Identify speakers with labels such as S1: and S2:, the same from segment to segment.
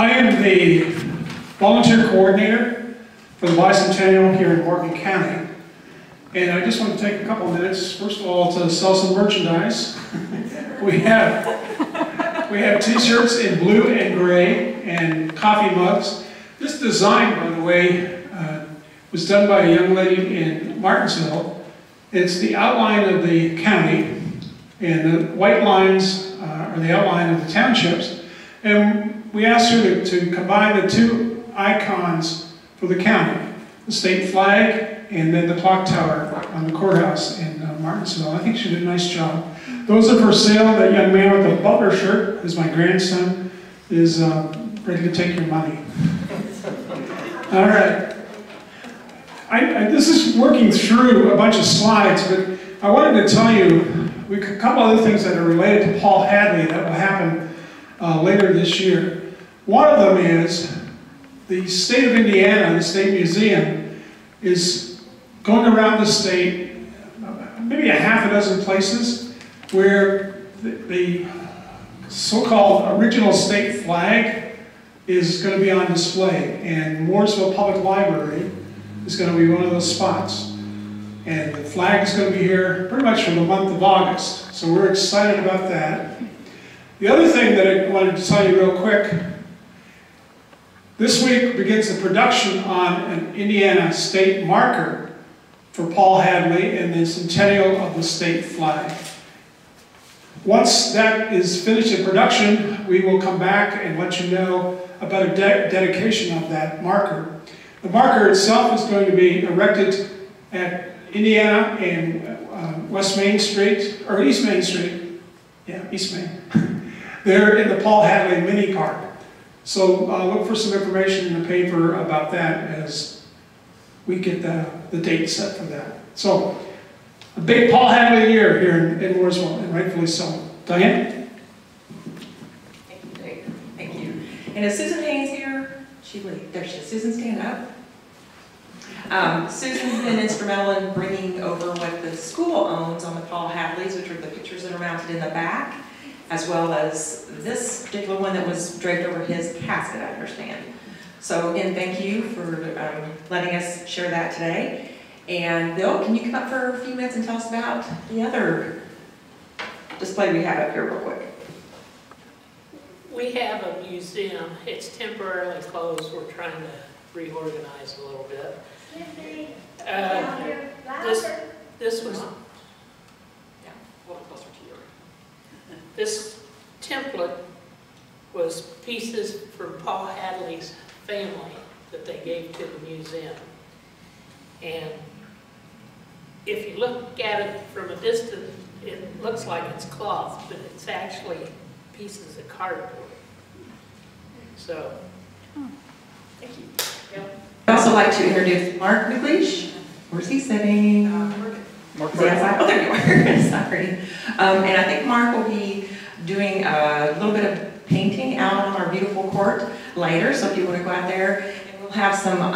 S1: I am the volunteer coordinator for the Bicentennial here in Morgan County. And I just want to take a couple of minutes, first of all, to sell some merchandise. We have t-shirts in blue and gray and coffee mugs. This design, by the way, was done by a young lady in Martinsville. It's the outline of the county, and the white lines are the outline of the townships. And we asked her to combine the two icons for the county, the state flag and then the clock tower on the courthouse in Martinsville. I think she did a nice job. Those are for sale. That young man with the butler shirt is my grandson, is ready to take your money. All right. This is working through a bunch of slides, but I wanted to tell you a couple other things that are related to Paul Hadley that will happen later this year. One of them is the state of Indiana, the State Museum, is going around the state, maybe a half a dozen places, where the so-called original state flag is going to be on display. And Mooresville Public Library is going to be one of those spots. And the flag is going to be here pretty much for the month of August. So we're excited about that. The other thing that I wanted to tell you real quick, this week begins the production on an Indiana state marker for Paul Hadley and the Centennial of the state flag. Once that is finished in production, we will come back and let you know about a dedication of that marker. The marker itself is going to be erected at Indiana and West Main Street, or East Main Street. Yeah, East Main. They're in the Paul Hadley mini park. So look for some information in the paper about that as we get the date set for that. So, a big Paul Hadley year here in Mooresville, and rightfully so. Diane?
S2: Thank you, Dave. Thank you. And is Susan Haynes here? There she is. Susan, stand up. Susan's been instrumental in bringing over what the school owns on the Paul Hadleys, which are the pictures that are mounted in the back, as well as this particular one that was draped over his casket, I understand. So again, thank you for letting us share that today. And Bill, can you come up for a few minutes and tell us about the other display we have up here real quick?
S3: We have a museum. It's temporarily closed. We're trying to reorganize a little bit. This was, yeah, a little closer to you. This template was pieces from Paul Hadley's family that they gave to the museum. And if you look at it from a distance, it looks like it's cloth, but it's actually pieces of cardboard. So, thank you. Yep.
S2: I'd also like to introduce Mark McLeish. Where's he sitting?
S1: Mark.
S2: Oh, there you are. Sorry. And I think Mark will be doing a little bit of painting out on our beautiful court later, so if you want to go out there, and we'll have some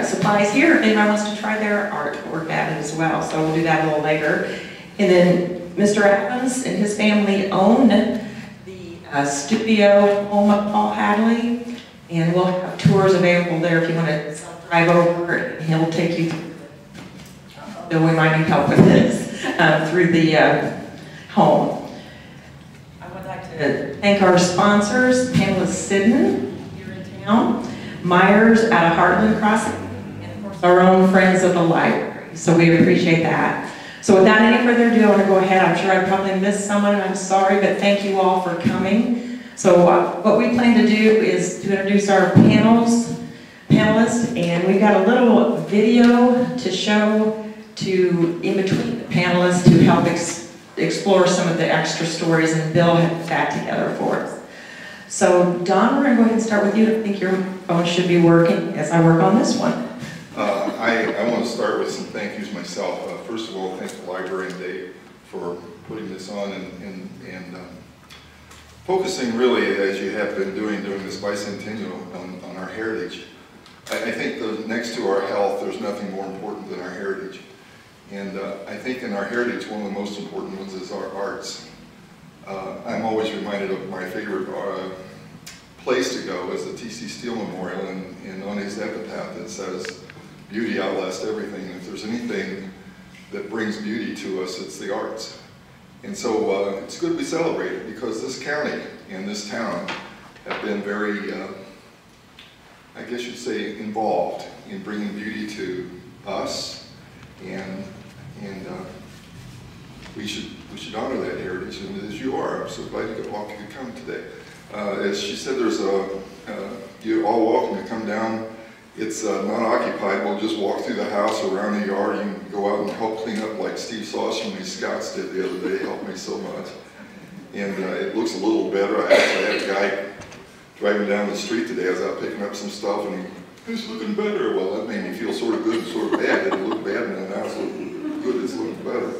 S2: supplies here if anyone wants to try their artwork at it as well, so we'll do that a little later. And then Mr. Evans and his family own the studio home of Paul Hadley, and we'll have tours available there if you want to drive over, and he'll take you through. So we might need help with this through the home. Thank our sponsors, Panelists Sidman here in town, Myers out of Heartland Crossing, and of course our own friends of the library. So we appreciate that. So without any further ado, I want to go ahead. I'm sure I probably missed someone, and I'm sorry, but thank you all for coming. So what we plan to do is to introduce our panelists, and we've got a little video to show in between the panelists to help explore some of the extra stories, and Bill had that together for us. So Don, we're going to go ahead and start with you. I think your phone should be working as I work on this one.
S4: I want to start with some thank yous myself. First of all, thank the library and Dave for putting this on and focusing really, as you have been doing during this bicentennial, on our heritage. I think next to our health, there's nothing more important than our heritage. And I think in our heritage, one of the most important ones is our arts. I'm always reminded of my favorite place to go is the T.C. Steele Memorial, and on his epitaph it says, "Beauty outlasts everything." And if there's anything that brings beauty to us, it's the arts. And so it's good we celebrate it, because this county and this town have been very, I guess you'd say, involved in bringing beauty to us, and we should honor that heritage, and as you are, I'm so glad you could come today. As she said, you're all welcome to come down. It's not occupied. We'll just walk through the house, around the yard. You can go out and help clean up like Steve Sauce and these scouts did the other day. It helped me so much. And it looks a little better. I actually had a guy driving down the street today. I was out picking up some stuff, and he's looking better. Well, that made me feel sort of good and sort of bad. It looked bad, and now it's looking good. It's looking better.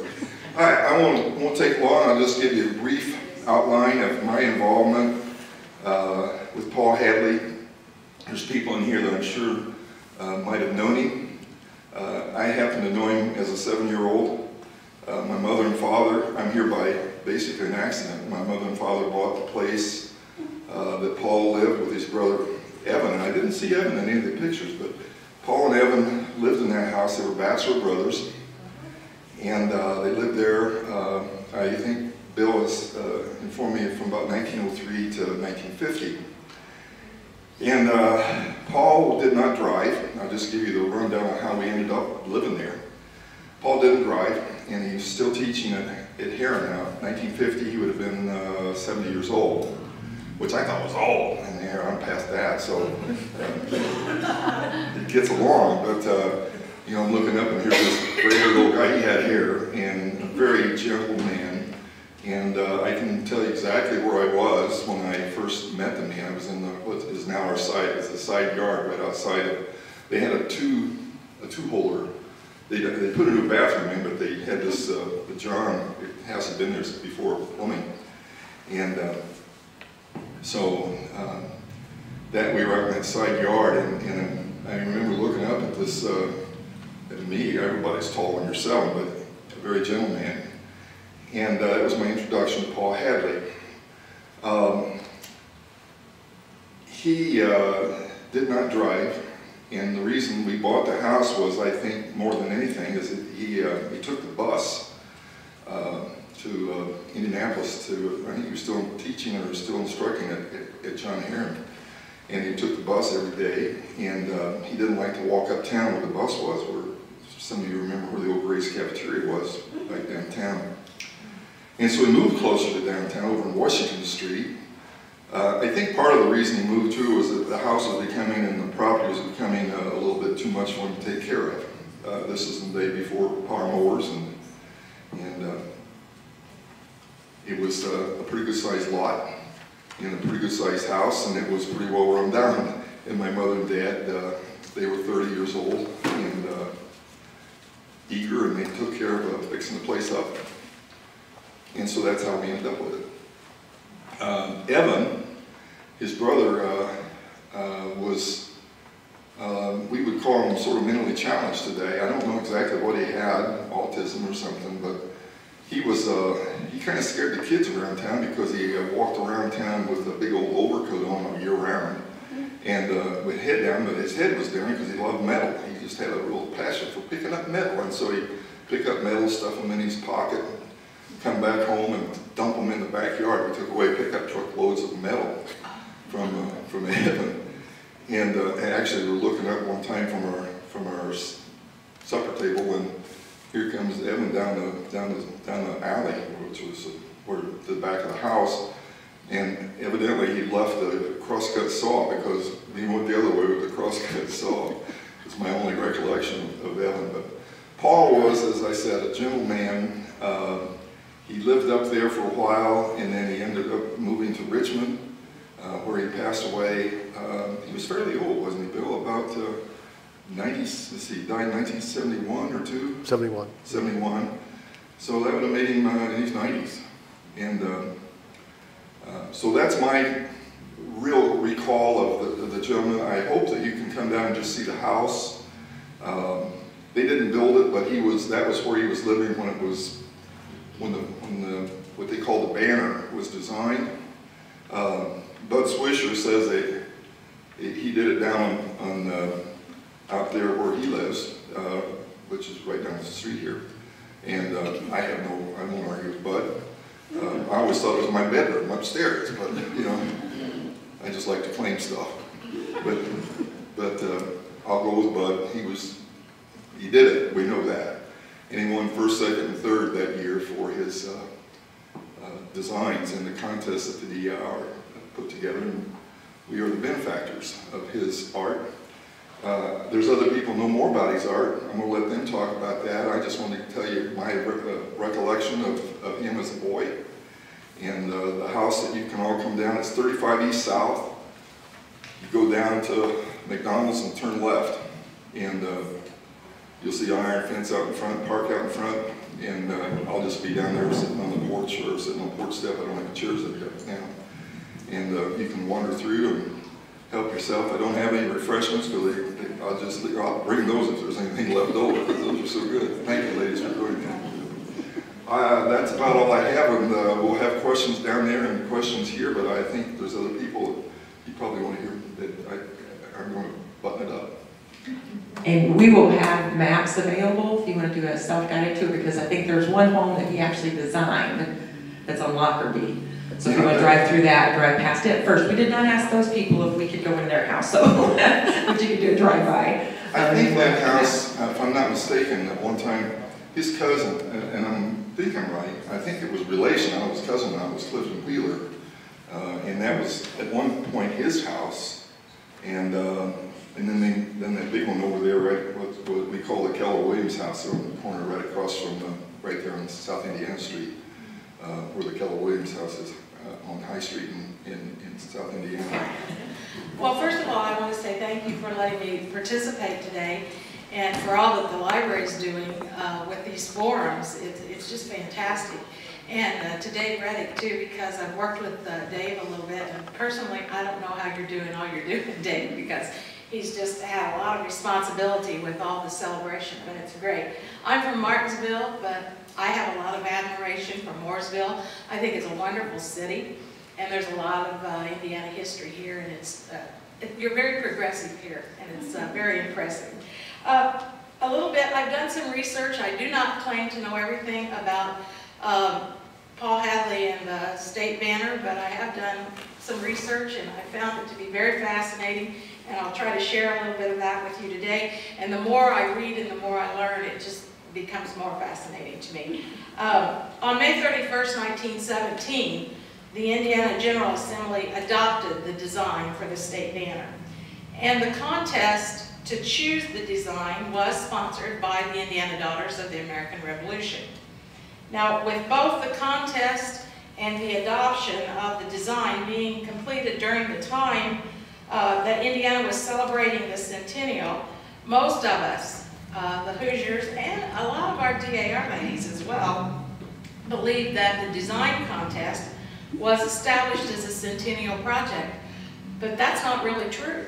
S4: I won't take long. I'll just give you a brief outline of my involvement with Paul Hadley. There's people in here that I'm sure might have known him. I happen to know him as a 7-year-old. My mother and father, I'm here by basically an accident. My mother and father bought the place that Paul lived with his brother Evan. And I didn't see Evan in any of the pictures, but Paul and Evan lived in that house. They were bachelor brothers. And they lived there, I think Bill has informed me, from about 1903 to 1950. And Paul did not drive. I'll just give you the rundown on how we ended up living there. Paul didn't drive, and he's still teaching at Heron now. 1950, he would have been 70 years old, which I thought was old. And there, I'm past that, so it gets along. But you know, I'm looking up, and here's this gray-haired old guy. He had hair, and a very gentle man. And I can tell you exactly where I was when I first met them. I was in what is now our site. It's a side yard right outside of. They had a two-holder. They put a new bathroom in, but they had this. The John, it hasn't been there before plumbing, and so that we were out in that side yard, and I remember looking up at this. At me, everybody's tall when you're 7, but a very gentle man. And that was my introduction to Paul Hadley. He did not drive, and the reason we bought the house was, I think, more than anything, is that he took the bus to Indianapolis to, I think he was still teaching or still instructing at John Heron. And he took the bus every day, and he didn't like to walk uptown where the bus was, where some of you remember where the old Grace cafeteria was, right downtown. And so he moved closer to downtown, over in Washington Street. I think part of the reason he moved too was that the house was becoming, and the property was becoming a little bit too much for him to take care of. This is the day before power mowers, and it was a pretty good sized lot in a pretty good sized house, and it was pretty well run down. And my mother and dad, they were 30 years old and eager, and they took care of fixing the place up. And so that's how we ended up with it. Evan, his brother, was, we would call him sort of mentally challenged today. I don't know exactly what he had, autism or something, but he was, he kind of scared the kids around town because he walked around town with a big old overcoat on year round. And with head down, but his head was down because he loved metal. He just had a real passion for picking up metal, and so he'd pick up metal, stuff them in his pocket, come back home and dump them in the backyard. We took away pickup truck loads of metal from Evan. And actually, we were looking up one time from our supper table, and here comes Evan down the alley, which was the back of the house. And evidently, he left the crosscut saw because he went the other way with the crosscut saw. It's my only recollection of Evan. But Paul was, as I said, a gentle man. He lived up there for a while, and then he ended up moving to Richmond, where he passed away. He was fairly old, wasn't he, Bill? About 90, let's see, he died in 1971 or 2?
S5: 71.
S4: 71. So that would have made him in his 90s. And so that's my real recall of the gentleman. I hope that you can come down and just see the house. They didn't build it, but that was where he was living when what they called the banner was designed. Bud Swisher says that he did it down on out there where he lives, which is right down the street here. And I won't argue with Bud. I always thought it was my bedroom upstairs, but you know, I just like to claim stuff. But I'll go with Bud. He did it. We know that. And he won first, second, and third that year for his designs in the contest that the D.A.R. put together. And we are the benefactors of his art. There's other people who know more about his art. I'm going to let them talk about that. I just wanted to tell you my recollection of him as a boy. And the house that you can all come down, it's 35 East South. You go down to McDonald's and turn left. And you'll see an iron fence out in front, park out in front. And I'll just be down there sitting on the porch or sitting on the porch step. I don't have chairs up here now. And you can wander through and help yourself. I don't have any refreshments, but I'll bring those if there's anything left over, because those are so good. Thank you, ladies, for doing that. That's about all I have, and we'll have questions down there and questions here, but I think there's other people you probably want to hear that are going to button it up.
S2: And we will have maps available if you want to do a self-guided tour, because I think there's one home that he actually designed that's on Lockerbie. So if you want to drive through that, drive past it. First, we did not ask those people if we could go in their house, so but you could do a drive-by.
S4: I think that house, if I'm not mistaken, at one time, his cousin, and I'm thinking right, I think it was relation. I was cousin, I was Clifton Wheeler, and that was at one point his house, and then that big one over there, right, what we call the Keller Williams house, there on the corner, right across from right there on South Indiana Street, where the Keller Williams house is on High Street in South Indiana.
S5: Well, first of all, I want to say thank you for letting me participate today, and for all that the library is doing with these forums. It's just fantastic. And to Dave Reddick, too, because I've worked with Dave a little bit, and personally, I don't know how you're doing all you're doing, Dave, because he's just had a lot of responsibility with all the celebration, but it's great. I'm from Martinsville, but I have a lot of admiration for Mooresville. I think it's a wonderful city, and there's a lot of Indiana history here, and you're very progressive here, and it's very impressive. A little bit, I've done some research. I do not claim to know everything about Paul Hadley and the state banner, but I have done some research, and I found it to be very fascinating, and I'll try to share a little bit of that with you today. And the more I read and the more I learn, it just becomes more fascinating to me. On May 31st, 1917, the Indiana General Assembly adopted the design for the state banner. And the contest to choose the design was sponsored by the Indiana Daughters of the American Revolution. Now, with both the contest and the adoption of the design being completed during the time that Indiana was celebrating the Centennial, most of us, the Hoosiers, and a lot of our D.A.R. ladies as well, believed that the design contest was established as a Centennial project. But that's not really true.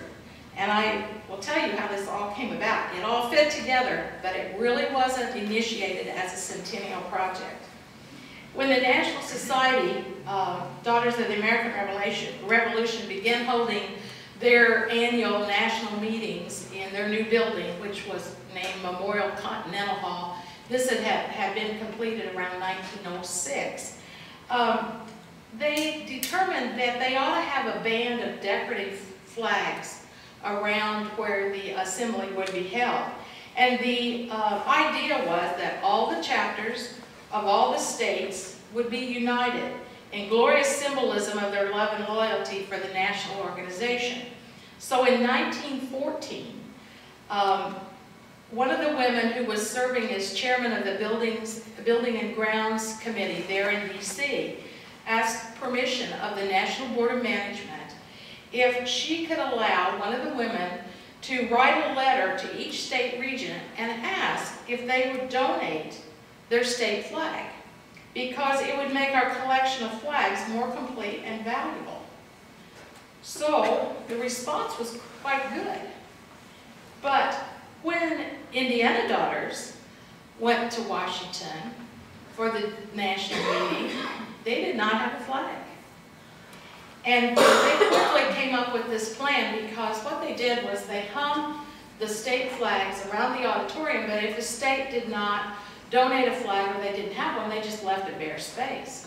S5: And I will tell you how this all came about. It all fit together, but it really wasn't initiated as a Centennial project. When the National Society, Daughters of the American Revolution began holding their annual national meetings in their new building, which was named Memorial Continental Hall. This had been completed around 1906. They determined that they ought to have a band of decorative flags around where the assembly would be held. And the idea was that all the chapters of all the states would be united in glorious symbolism of their love and loyalty for the national organization. So in 1914, one of the women who was serving as chairman of the Building and Grounds Committee there in D.C. asked permission of the National Board of Management if she could allow one of the women to write a letter to each state regent and ask if they would donate their state flag, because it would make our collection of flags more complete and valuable. So the response was quite good. But when Indiana Daughters went to Washington for the national meeting, they did not have a flag. And they couldn't came up with this plan because what they did was they hung the state flags around the auditorium, but if the state did not donate a flag or they didn't have one, they just left a bare space.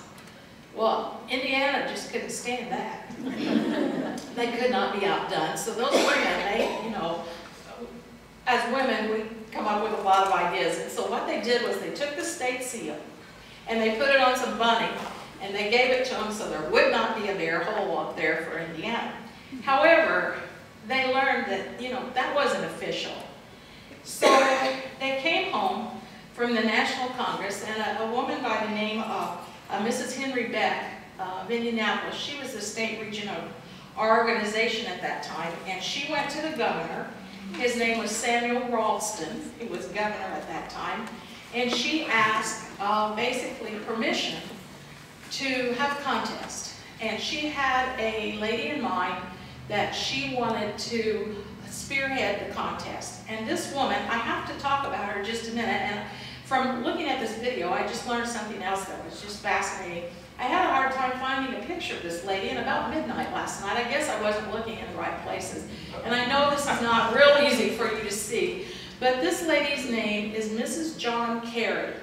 S5: Well, Indiana just couldn't stand that. They could not be outdone. So those women, they, you know, as women, we come up with a lot of ideas. And so what they did was they took the state seal and they put it on some bunting and they gave it to them so there would not be a bare hole up there for Indiana. However, they learned that, you know, that wasn't official. So they came home from the National Congress, and a woman by the name of Mrs. Henry Beck of Indianapolis, she was the state regent of our organization at that time, and she went to the governor. His name was Samuel Ralston. He was governor at that time, and she asked basically permission to have a contest. And she had a lady in mind that she wanted to spearhead the contest. And this woman, I have to talk about her just a minute, and from looking at this video, I just learned something else that was just fascinating. I had a hard time finding a picture of this lady, and about midnight last night, I guess I wasn't looking in the right places. And I know this is not real easy for you to see, but this lady's name is Mrs. John Carey,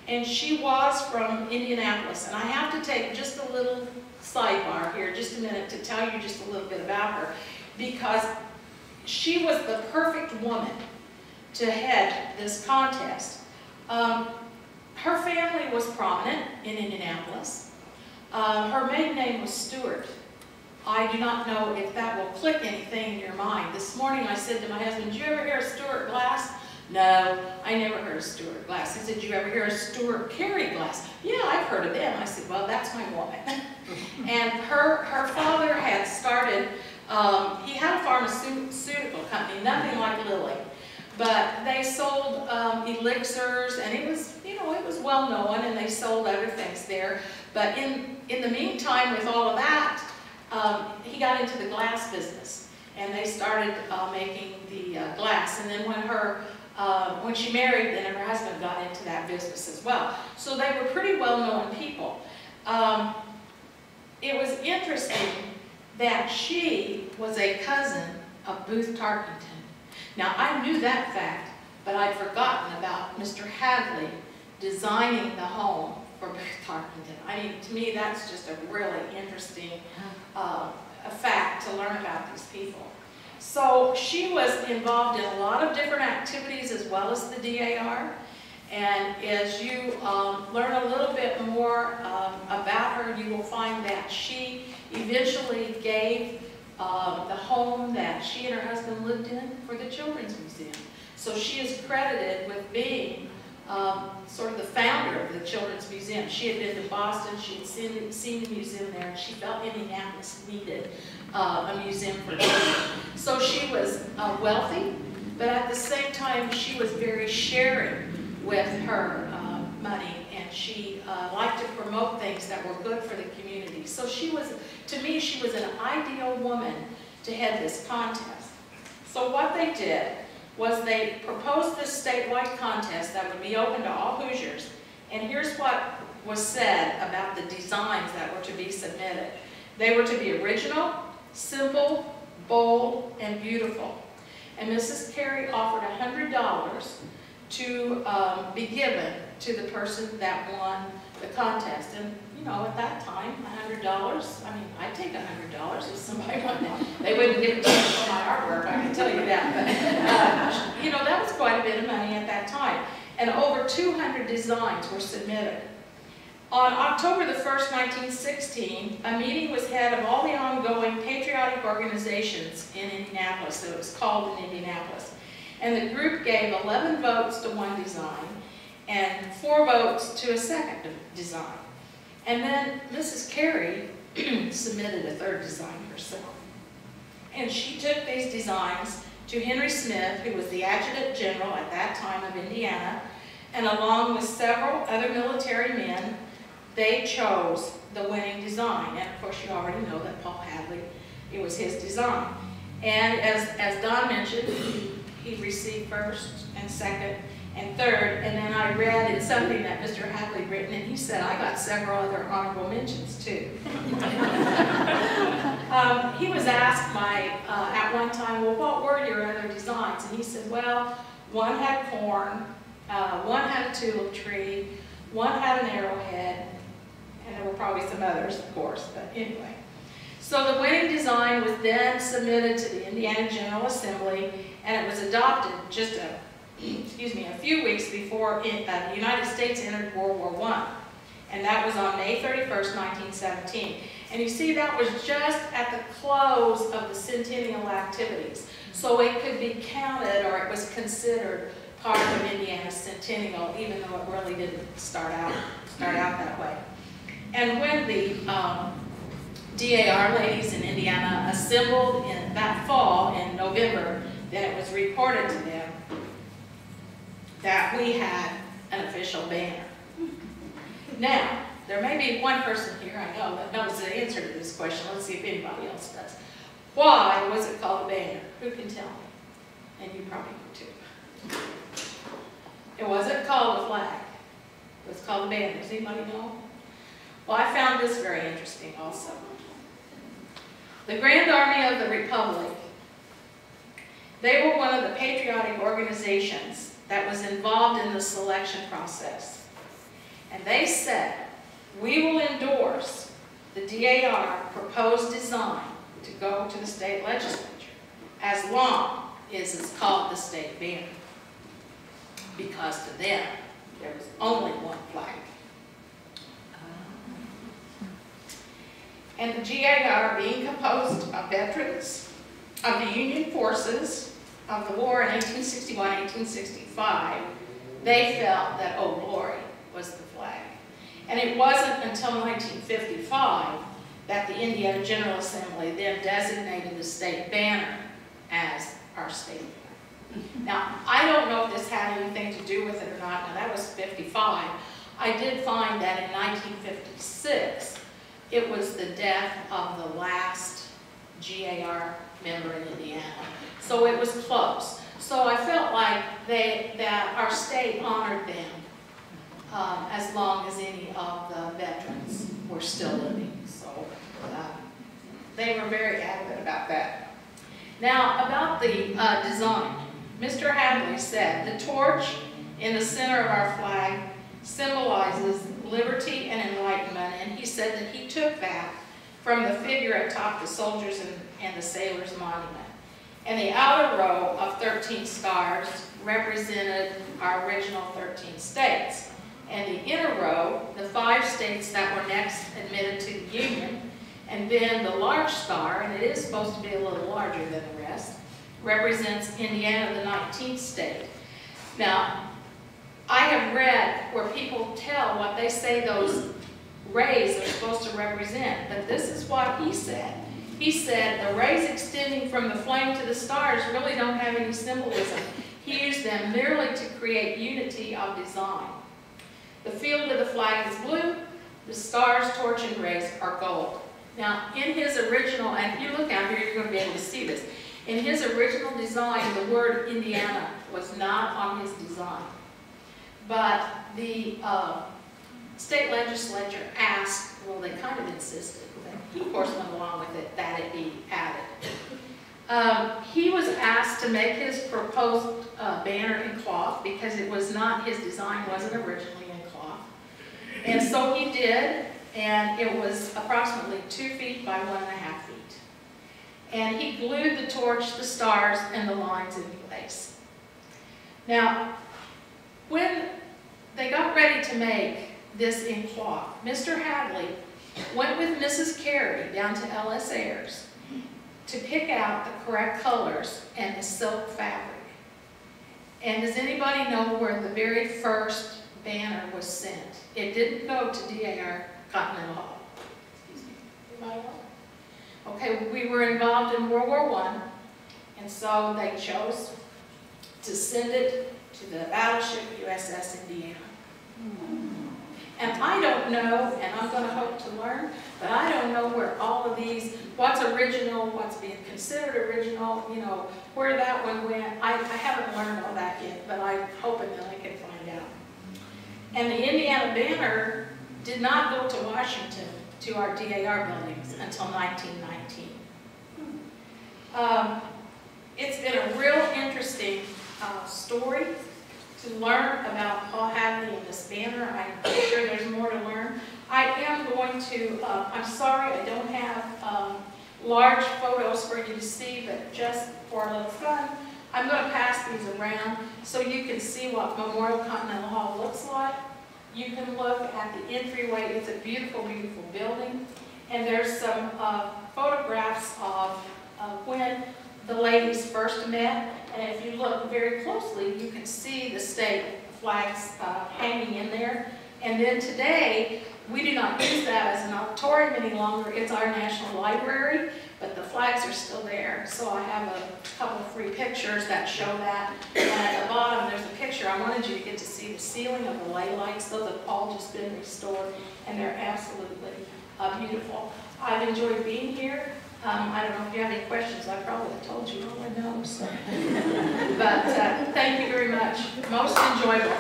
S5: and she was from Indianapolis. And I have to take just a little sidebar here, just a minute, to tell you just a little bit about her, because she was the perfect woman to head this contest. Her family was prominent in Indianapolis. Her maiden name was Stewart. I do not know if that will click anything in your mind. This morning I said to my husband, "Did you ever hear of Stewart Glass?" "No, I never heard of Stewart Glass." He said, "Did you ever hear of Stewart Carey Glass?" "Yeah, I've heard of them." I said, "Well, that's my woman." And her father had started, he had a pharmaceutical company, nothing like Lilly. But they sold elixirs, and it was, you know, it was well known, and they sold other things there. But in the meantime, with all of that, he got into the glass business, and they started making the glass. And then when she married, then her husband got into that business as well. So they were pretty well-known people. It was interesting that she was a cousin of Booth Tarkington. Now, I knew that fact, but I'd forgotten about Mr. Hadley designing the home for Booth Tarkington. I mean, to me, that's just a really interesting a fact to learn about these people. So she was involved in a lot of different activities as well as the D.A.R. And as you learn a little bit more about her, you will find that she eventually gave the home that she and her husband lived in for the Children's Museum. So she is credited with being sort of the founder of the Children's Museum. She had been to Boston, she had seen the museum there, and she felt Indianapolis needed a museum for children. So she was wealthy, but at the same time she was very sharing with her money, and she liked to promote things that were good for the community. So she was, to me, she was an ideal woman to head this contest. So what they did was they proposed this statewide contest that would be open to all Hoosiers. And here's what was said about the designs that were to be submitted. They were to be original, simple, bold, and beautiful. And Mrs. Carey offered $100 to be given to the person that won the contest. And you know, at that time, $100, I mean, I'd take $100 if somebody wanted it. They wouldn't give it to me for my artwork, I can tell you that. But, you know, that was quite a bit of money at that time. And over 200 designs were submitted. On October the 1st, 1916, a meeting was held of all the ongoing patriotic organizations in Indianapolis. So it was called in Indianapolis. And the group gave 11 votes to one design and 4 votes to a second design. And then Mrs. Carey submitted a third design herself. And she took these designs to Henry Smith, who was the Adjutant General at that time of Indiana, and along with several other military men, they chose the winning design. And of course, you already know that Paul Hadley, it was his design. And as Don mentioned, he received first and second and third, and then I read in something that Mr. Hadley written, and he said, I got several other honorable mentions too. He was was asked at one time, well, what were your other designs? And he said, well, one had corn, one had a tulip tree, one had an arrowhead, and there were probably some others, of course, but anyway. So the winning design was then submitted to the Indiana General Assembly, and it was adopted just a few weeks before the United States entered World War I. And that was on May 31st, 1917. And you see, that was just at the close of the Centennial activities. So it could be counted, or it was considered part of Indiana's Centennial, even though it really didn't start out that way. And when the D.A.R. ladies in Indiana assembled in that fall, in November, then it was reported to them that we had an official banner. Now, there may be one person here I know that knows the answer to this question. Let's see if anybody else does. Why was it called a banner? Who can tell me? And you probably do too. It wasn't called a flag. It was called a banner. Does anybody know? Well, I found this very interesting also. The Grand Army of the Republic, they were one of the patriotic organizations that was involved in the selection process. And they said, we will endorse the D.A.R. proposed design to go to the state legislature as long as it's called the state banner. Because to them, there was only one flag. And the D.A.R. being composed of veterans of the Union forces of the war in 1861-1865, they felt that Old Glory was the flag. And it wasn't until 1955 that the Indiana General Assembly then designated the state banner as our state banner. Now, I don't know if this had anything to do with it or not. Now, that was 55. I did find that in 1956, it was the death of the last GAR member in Indiana. So it was close. So I felt like that our state honored them as long as any of the veterans were still living. So they were very adamant about that. Now, about the design. Mr. Hadley said, the torch in the center of our flag symbolizes liberty and enlightenment, and he said that he took that from the figure atop the soldiers and the sailors' monument. And the outer row of 13 stars represented our original 13 states. And the inner row, the 5 states that were next admitted to the Union, and then the large star, and it is supposed to be a little larger than the rest, represents Indiana, the 19th state. Now, I have read where people tell what they say those rays are supposed to represent, but this is what he said. He said the rays extending from the flame to the stars really don't have any symbolism. He used them merely to create unity of design. The field of the flag is blue, the stars, torch, and rays are gold. Now, in his original, and if you look out here, you're going to be able to see this. In his original design, the word Indiana was not on his design. But the state legislature asked, well, they kind of insisted, but he of course went along with it, that it be added. He was asked to make his proposed banner in cloth because it was not, his design wasn't originally in cloth. And so he did, and it was approximately 2 feet by 1.5 feet. And he glued the torch, the stars, and the lines in place. Now, when they got ready to make this in cloth, Mr. Hadley went with Mrs. Carey down to L.S. Ayers to pick out the correct colors and the silk fabric. And does anybody know where the very first banner was sent? It didn't go to D.A.R. Continental Hall. Excuse me. Anybody know? Okay, we were involved in World War I, and so they chose to send it to the battleship USS Indiana. And I don't know, and I'm going to hope to learn, but I don't know where all of these, what's original, what's being considered original, you know, where that one went. I haven't learned all that yet, but I'm hoping that I can find out. And the Indiana banner did not go to Washington, to our D.A.R. buildings, until 1919. It's been a real interesting story to learn about Paul Hadley and this banner. I'm sure there's more to learn. I am going to, I'm sorry I don't have large photos for you to see, but just for a little fun, I'm going to pass these around so you can see what Memorial Continental Hall looks like. You can look at the entryway. It's a beautiful, beautiful building. And there's some photographs of when the ladies first met. And if you look very closely, you can see the state flags hanging in there. And then today, we do not use that as an auditorium any longer. It's our National Library, but the flags are still there. So I have a couple of free pictures that show that. And at the bottom, there's a picture. I wanted you to get to see the ceiling of the ley lights. Those have all just been restored, and they're absolutely beautiful. I've enjoyed being here. I don't know if you have any questions. I probably told you all I know. So. But thank you very much. Most enjoyable.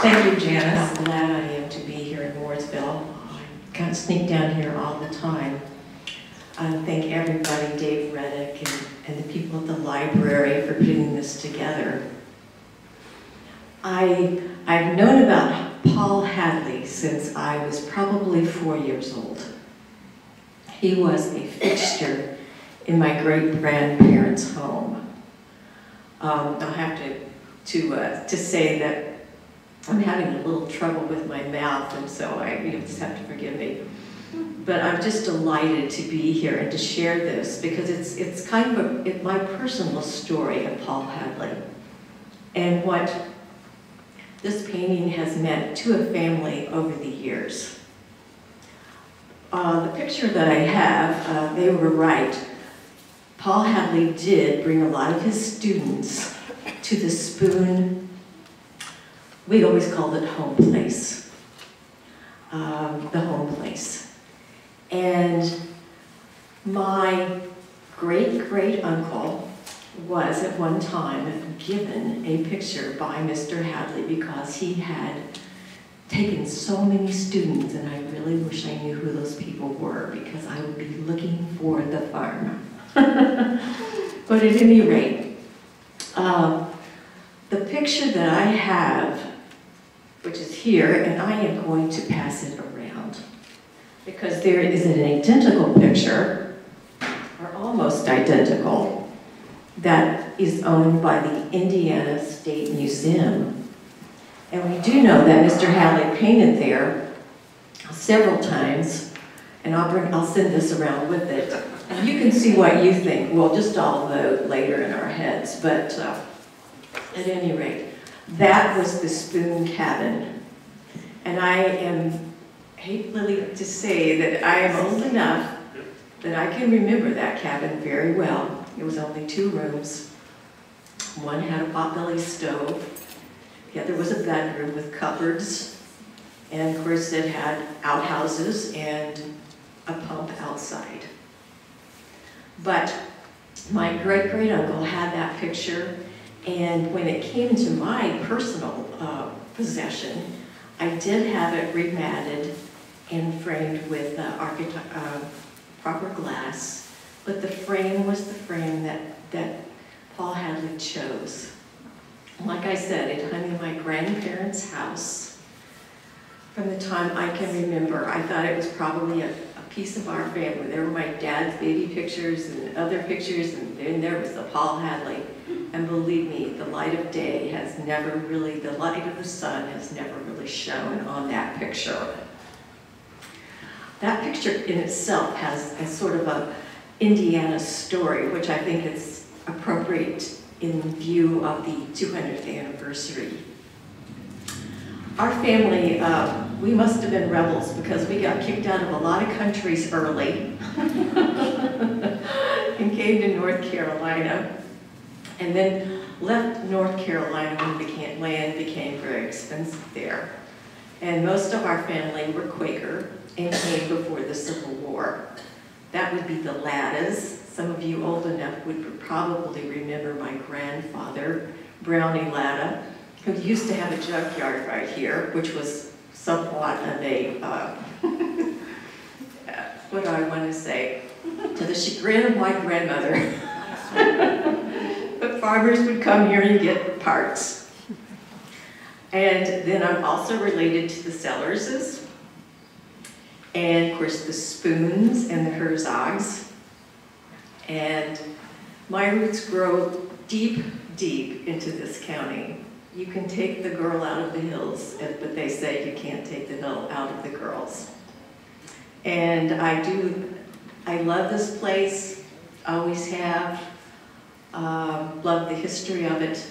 S6: Thank you, Janice. I'm glad I am to be here in Mooresville. I can't sneak down here all the time. I thank everybody, David Reddick and the people at the library for putting this together. I've known about Paul Hadley since I was probably 4 years old. He was a fixture in my great-grandparents' home. I'll have to say that I'm having a little trouble with my mouth, and so you just have to forgive me. But I'm just delighted to be here and to share this because it's kind of my personal story of Paul Hadley and what this painting has meant to a family over the years. The picture that I have, they were right. Paul Hadley did bring a lot of his students to the Spoon. We always called it home place, the home place. And my great-great-uncle was at one time given a picture by Mr. Hadley because he had taken so many students, and I really wish I knew who those people were because I would be looking for the farm. But at any rate, the picture that I have, which is here, and I am going to pass it around because there is an identical picture, or almost identical, that is owned by the Indiana State Museum. And we do know that Mr. Hadley painted there several times, and I'll send this around with it. And you can see what you think. We'll just all vote later in our heads, but at any rate, that was the Spoon Cabin. And I hate Lily to say that I am old enough that I can remember that cabin very well. It was only 2 rooms. One had a potbelly stove. The other was a bedroom with cupboards. And of course it had outhouses and a pump outside. But my great-great-uncle had that picture, and when it came to my personal possession, I did have it rematted and framed with proper glass. But the frame was the frame that Paul Hadley chose. Like I said, it hung in my grandparents' house from the time I can remember. I thought it was probably a piece of our family. There were my dad's baby pictures and other pictures, and then there was the Paul Hadley. And believe me, the light of day has never really, the light of the sun has never really shone on that picture. That picture in itself has a sort of a Indiana story, which I think is appropriate in view of the 200th anniversary. Our family, we must have been rebels because we got kicked out of a lot of countries early and came to North Carolina, and then left North Carolina when land became very expensive there. And most of our family were Quaker and came before the Civil War. That would be the Lattas. Some of you old enough would probably remember my grandfather, Brownie Latta, who used to have a junkyard right here, which was somewhat of a, what do I want to say, to the chagrin of my grandmother. But farmers would come here and get parts. And then I'm also related to the Sellerses, and of course the Spoons and the Herzogs. And my roots grow deep, deep into this county. You can take the girl out of the hills, but they say you can't take the hill out of the girls. And I love this place, always have, love the history of it.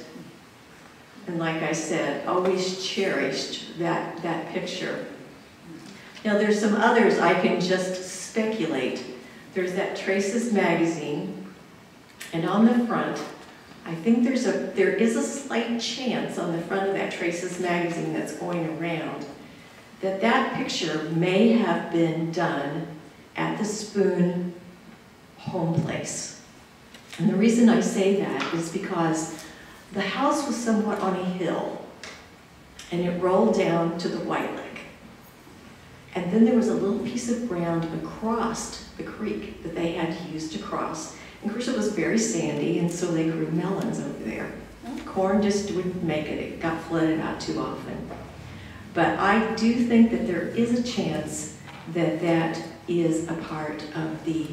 S6: And like I said, always cherished that picture. Now there's some others I can just speculate. There's that Traces magazine, and on the front, I think there is a slight chance on the front of that Traces magazine that's going around that picture may have been done at the Spoon home place. And the reason I say that is because the house was somewhat on a hill, and it rolled down to the White Lake. And then there was a little piece of ground across the creek that they had to use to cross. And of course it was very sandy, and so they grew melons over there. Corn just wouldn't make it. It got flooded out too often. But I do think that there is a chance that that is a part of the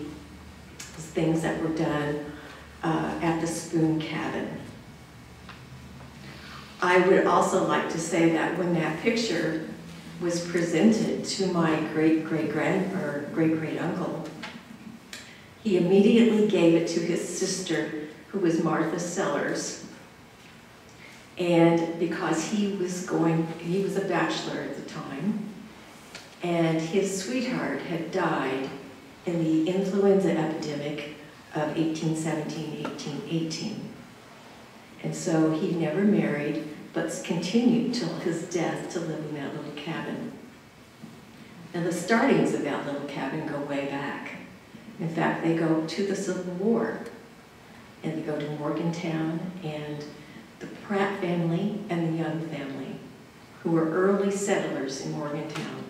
S6: things that were done at the Spoon cabin. I would also like to say that when that picture was presented to my great-great-uncle, he immediately gave it to his sister, who was Martha Sellers. And because he was a bachelor at the time, and his sweetheart had died in the influenza epidemic of 1817, 1818. And so he never married, but continued till his death to live in that little cabin. Now the startings of that little cabin go way back. In fact, they go to the Civil War, and they go to Morgantown, and the Pratt family and the Young family, who were early settlers in Morgantown.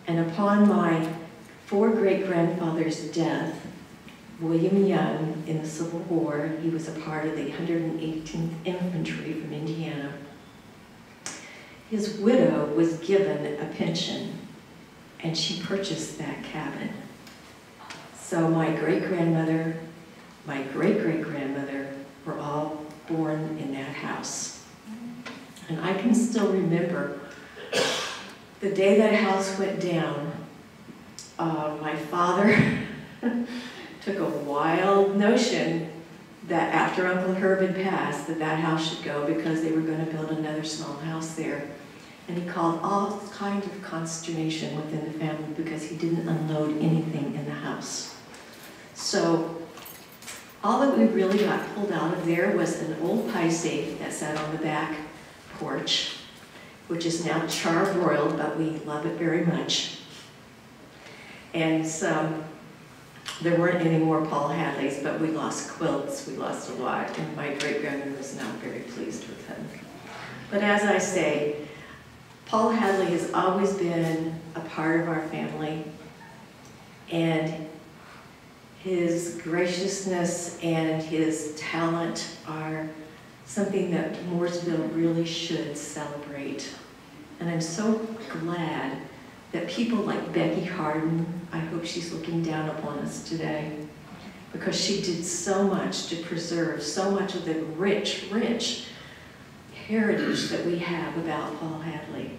S6: And upon my 4 great-grandfather's death, William Young, in the Civil War, he was a part of the 118th Infantry from Indiana. His widow was given a pension, and she purchased that cabin. So my great-grandmother, my great-great-grandmother were all born in that house. And I can still remember the day that house went down. My father took a wild notion that after Uncle Herb had passed, that house should go because they were going to build another small house there. And he called all kinds of consternation within the family because he didn't unload anything in the house. So all that we really got pulled out of there was an old pie safe that sat on the back porch, which is now charbroiled, but we love it very much. And there weren't any more Paul Hadleys, but we lost quilts, we lost a lot, and my great-grandmother was not very pleased with them. But as I say, Paul Hadley has always been a part of our family, and his graciousness and his talent are something that Mooresville really should celebrate. And I'm so glad that people like Becky Harden, I hope she's looking down upon us today, because she did so much to preserve so much of the rich, rich heritage that we have about Paul Hadley.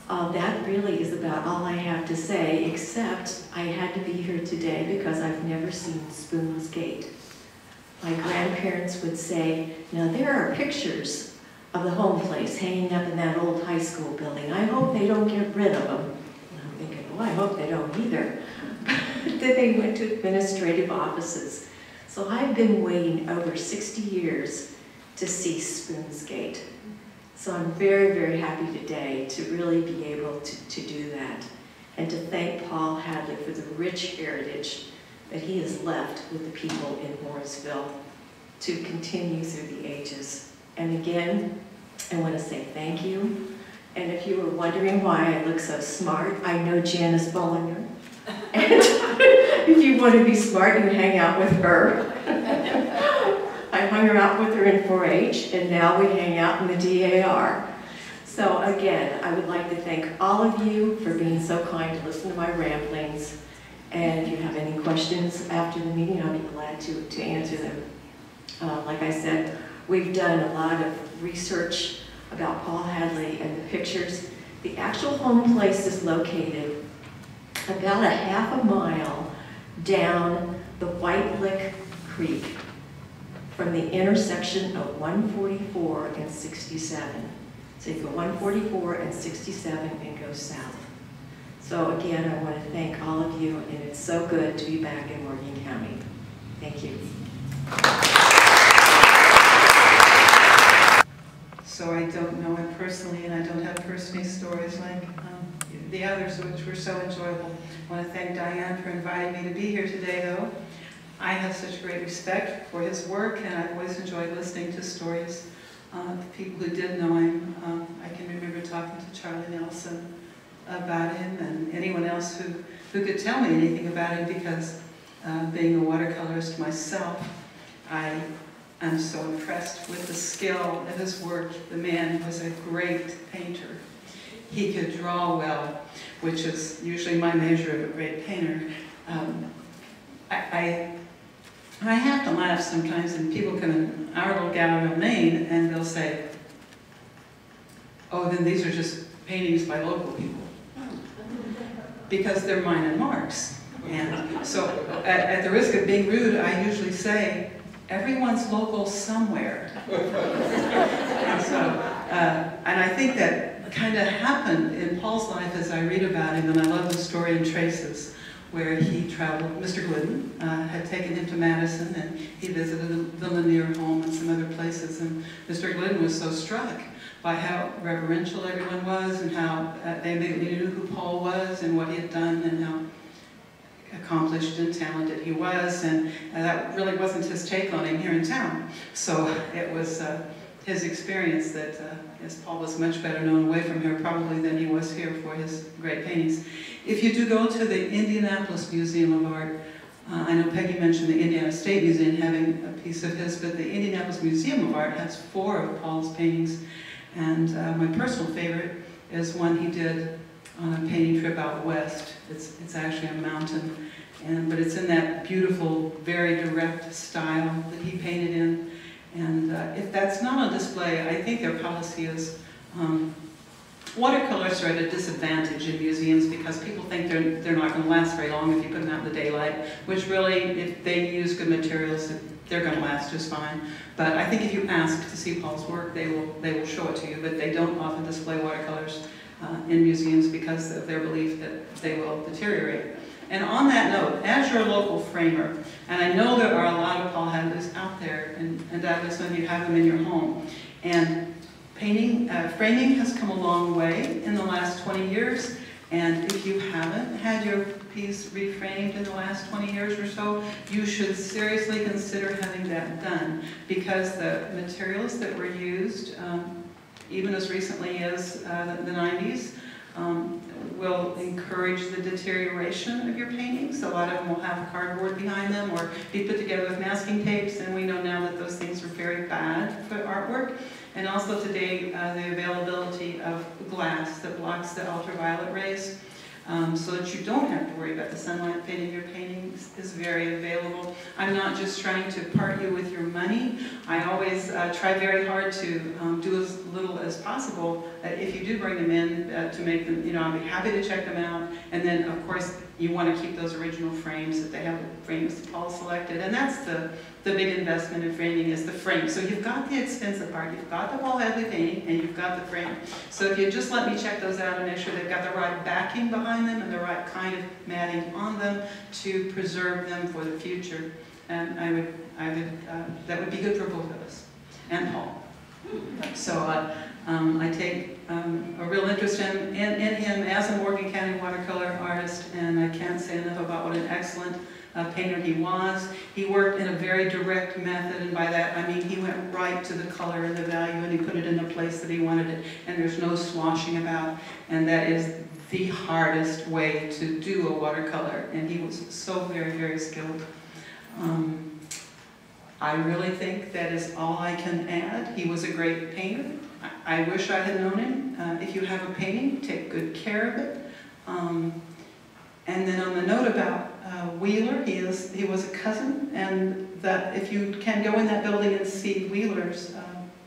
S6: That really is about all I have to say, except I had to be here today because I've never seen Spoon's Gate. My grandparents would say, now there are pictures of the home place hanging up in that old high school building. I hope they don't get rid of them. And I'm thinking, oh, I hope they don't either. Then they went to administrative offices. So I've been waiting over 60 years to see Spoon's Gate. So I'm very, very happy today to really be able to do that and to thank Paul Hadley for the rich heritage that he has left with the people in Mooresville to continue through the ages. And again, I want to say thank you And if you were wondering why I look so smart, I know Janice Bollinger. And if you want to be smart, you hang out with her. I hung out with her in 4-H, and now we hang out in the D.A.R. So again, I would like to thank all of you for being so kind to listen to my ramblings. And if you have any questions after the meeting, I'll be glad to answer them. Like I said, we've done a lot of research about Paul Hadley and the pictures. The actual home place is located about a ½ mile down the White Lick Creek from the intersection of 144 and 67. So you go 144 and 67 and go south. So again, I want to thank all of you, and it's so good to be back in Morgan County. Thank you.
S7: So I don't know him personally, and I don't have personal stories like the others, which were so enjoyable. I want to thank Diane for inviting me to be here today, though. I have such great respect for his work, and I've always enjoyed listening to stories of people who did know him. I can remember talking to Charlie Nelson about him, and anyone else who could tell me anything about him, because being a watercolorist myself, I am so impressed with the skill of his work. The man was a great painter. He could draw well, which is usually my measure of a great painter. I have to laugh sometimes, and people come in our little gallery of Maine, and they'll say, oh, then these are just paintings by local people, because they're mine and Mark's. And so, at the risk of being rude, I usually say, everyone's local somewhere. And I think that kind of happened in Paul's life as I read about him, and I love the story in Traces, where he traveled. Mr. Glidden had taken him to Madison, and he visited the Lanier home and some other places, and Mr. Glidden was so struck by how reverential everyone was, and how they knew who Paul was and what he had done, and how accomplished and talented he was, and that really wasn't his take on him here in town. So it was his experience that as Paul was much better known away from here probably than he was here for his great paintings. If you do go to the Indianapolis Museum of Art, I know Peggy mentioned the Indiana State Museum having a piece of his, but the Indianapolis Museum of Art has 4 of Paul's paintings, and my personal favorite is one he did on a painting trip out west. It's actually a mountain, but it's in that beautiful, very direct style that he painted in. And if that's not on display, I think their policy is watercolors are at a disadvantage in museums because people think they're not going to last very long if you put them out in the daylight, which really, if they use good materials, they're going to last just fine. But I think if you ask to see Paul's work, they will show it to you, but they don't often display watercolors in museums because of their belief that they will deteriorate. And on that note, as your local framer, and I know there are a lot of Paul Hadleys out there, and doubtless some of you have them in your home, and framing has come a long way in the last 20 years, and if you haven't had your piece reframed in the last 20 years or so, you should seriously consider having that done, because the materials that were used, even as recently as the 90s, will encourage the deterioration of your paintings. A lot of them will have cardboard behind them or be put together with masking tapes, and we know now that those things are very bad for artwork. And also today, the availability of glass that blocks the ultraviolet rays, so that you don't have to worry about the sunlight fading your paintings, is very available. I'm not just trying to part you with your money. I always try very hard to do as little as possible. If you do bring them in to make them, I'll be happy to check them out. And then, of course, you want to keep those original frames, that they have the frames that Paul selected. And that's the big investment in framing, is the frame. So you've got the expensive part, you've got the Paul Hadley painting, and you've got the frame. So if you just let me check those out and make sure they've got the right backing behind them and the right kind of matting on them to preserve them for the future, and that would be good for both of us, and Paul. So I take a real interest in him as a Morgan County watercolor artist, and I can't say enough about what an excellent painter he was. He worked in a very direct method, and by that I mean he went right to the color and the value, and he put it in the place that he wanted it, and there's no sloshing about, and that is the hardest way to do a watercolor, and he was so very, very skilled. I really think that is all I can add. He was a great painter. I wish I had known him. If you have a painting, take good care of it. And then on the note about Wheeler, he was a cousin, and that if you can go in that building and see Wheeler's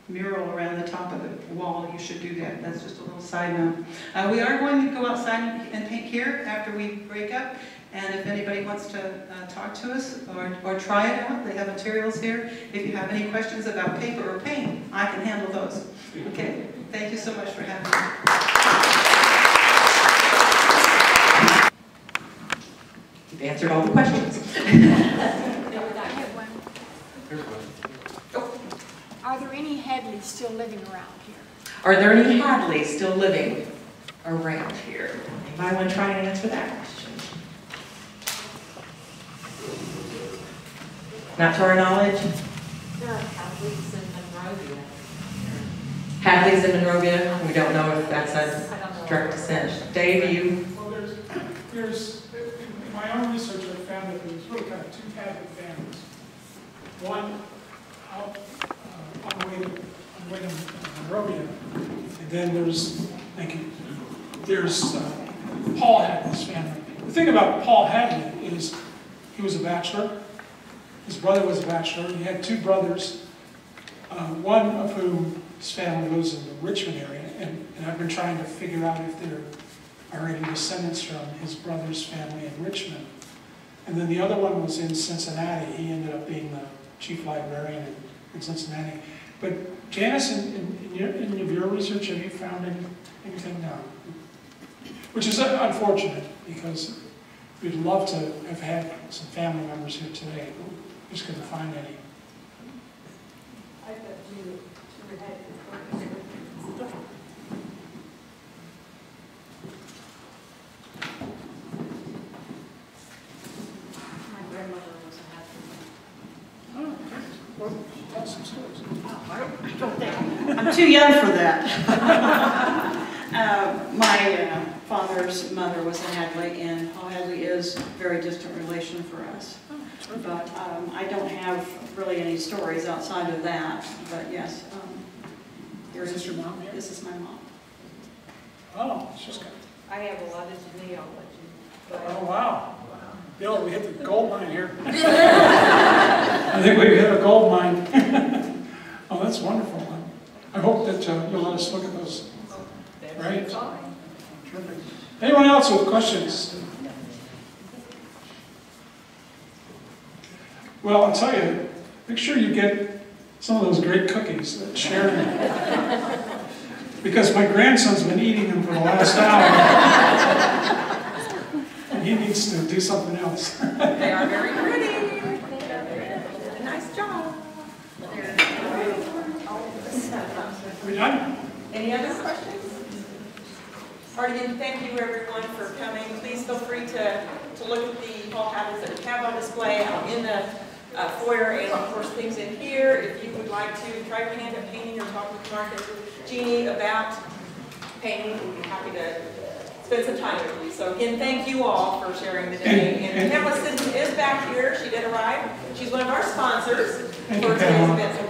S7: mural around the top of the wall, you should do that. That's just a little side note. We are going to go outside and paint here after we break up. And if anybody wants to talk to us or try it out, they have materials here. If you have any questions about paper or paint, I can handle those. Okay, thank you so much for having me.
S2: You've answered all the questions.
S8: Are there any Hadleys still living around here?
S2: Are there any Hadleys still living around here? Anybody want to try and answer that question? Not to our knowledge?
S6: There are Hadleys in Monrovia.
S2: Hadleys in Monrovia? We don't know if that's a direct descent. Dave, you?
S1: Well, there's in my own research, I found that there's really kind of two Hadley families. One out on the way to Monrovia, and then there's Paul Hadley's family. The thing about Paul Hadley is he was a bachelor. His brother was a bachelor. He had two brothers, one of whom his family lives in the Richmond area, and I've been trying to figure out if there are any descendants from his brother's family in Richmond. And then the other one was in Cincinnati. He ended up being the chief librarian in Cincinnati. But Janice, in your research, have you found anything now? Which is unfortunate, because we'd love to have had some family members here today. We just couldn't find any.
S8: I bet you had my grandmother was a Hadley.
S1: Oh, okay. Well, tell us some stories.
S8: I don't think. I'm too young for that. My father's mother was a Hadley, and Paul Hadley is a very distant relation for us. But I don't have really any stories outside of that. But yes,
S1: Is this your mom here?
S8: This is my mom.
S1: Oh, it's just
S9: I have a lot of Janelle, but
S1: oh, wow. Bill, we hit the gold mine here. I think we hit a gold mine. Oh, that's wonderful. I hope that you'll let us look at those. Right? Terrific. Anyone else with questions? Well, I'll tell you, make sure you get some of those great cookies that Sharon, because my grandson's been eating them for the last hour. And he needs to do something else.
S2: They are very pretty. Nice job.
S1: Are we done?
S2: Any other questions? All right, again, thank you everyone for coming. Please feel free to look at the Paul Hadleys that we have on display out in the foyer, and of course things in here. If you would like to try your hand at painting or talk with Mark and Jeannie about painting, we'd be happy to spend some time with you. So again, thank you all for sharing the day. And Janice Bollinger is back here. She did arrive. She's one of our sponsors for today's event.